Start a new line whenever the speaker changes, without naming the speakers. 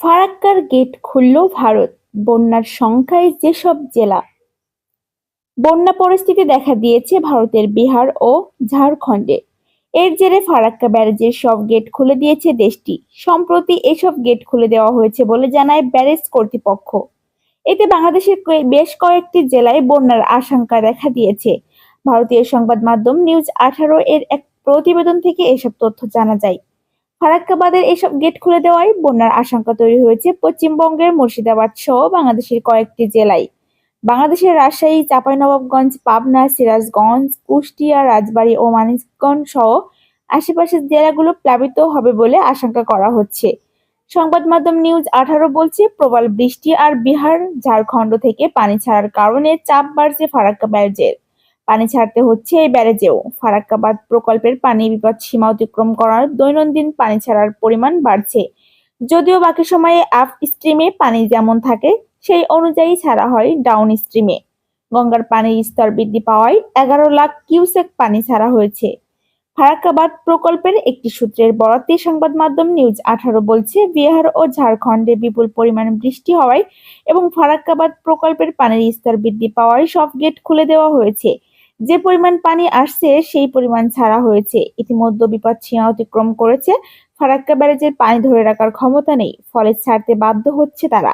ফারাক্কার gate খুলল ভারত, বন্যার সংখ্যায় যেসব জেলা। বন্যা পরিস্থিতি দেখা দিয়েছে ভারতের বিহার ও ঝাড়খণ্ডে। এর জেরে ফারাক্কা ব্যারেজের সব গেট খুলে দিয়েছে দেশটি। সম্প্রতি এসব গেট খুলে দেওয়া হয়েছে বলে জানায় ব্যারেজ কর্তৃপক্ষ। এতে বাংলাদেশের বেশ কয়েকটি জেলায় বন্যার আশঙ্কা দেখা দিয়েছে। ভারতীয় সংবাদ মাধ্যম নিউজ 18 এর এক প্রতিবেদন থেকে এসব তথ্য জানা যায়। ফারাক্কা বাঁধের এসব গেট খুলে দেওয়ায় বন্যার আশঙ্কা তৈরি হয়েছে পশ্চিমবঙ্গের মুর্শিদাবাদ সহ বাংলাদেশের কয়েকটি জেলায়। বাংলাদেশের রাজশাহী, চাঁপাইনবাবগঞ্জ, পাবনা, সিরাজগঞ্জ, কুষ্টিয়া, রাজবাড়ী ও মানিকগঞ্জ সহ আশেপাশের জেলাগুলো প্লাবিত হবে বলে আশঙ্কা করা হচ্ছে। সংবাদ মাধ্যম নিউজ 18 বলছে, প্রবল বৃষ্টি আর বিহার, ঝাড়খণ্ড থেকে পানি ছাড়ার কারণে চাপ বাড়ছে ফারাক্কা ব্যারেজের। পানি ছাড়তে হচ্ছে এই ব্যারেজেও। ফারাক্কা বাঁধ প্রকল্পের পানি বিপদ সীমা অতিক্রম করার দৈনন্দিন পানি ছাড়ার পরিমাণ বাড়ছে। যদিও বাকি সময়ে আপ স্ট্রিমে পানি যেমন থাকে সেই অনুযায়ী ছাড়া হয় ডাউন স্ট্রিমে। গঙ্গার পানির স্তর বৃদ্ধি পাওয়ায় 11 লাখ কিউসেক পানি ছাড়া হয়েছে। ফারাক্কা বাঁধ প্রকল্পের একটি সূত্রের বরাতে সংবাদ মাধ্যম নিউজ 18 বলছে, বিহার ও ঝাড়খণ্ডে বিপুল পরিমাণে বৃষ্টি হওয়ায় এবং ফারাক্কা বাঁধ প্রকল্পের পানির স্তর বৃদ্ধি পাওয়ায় সব গেট খুলে দেওয়া হয়েছে। যে পরিমাণ পানি আসছে সেই পরিমাণ ছাড়া হয়েছে। ইতিমধ্যে বিপদ সীমা অতিক্রম করেছে। ফারাক্কা ব্যারেজের পানি ধরে রাখার ক্ষমতা নেই, ফলে ছাড়তে বাধ্য হচ্ছে তারা।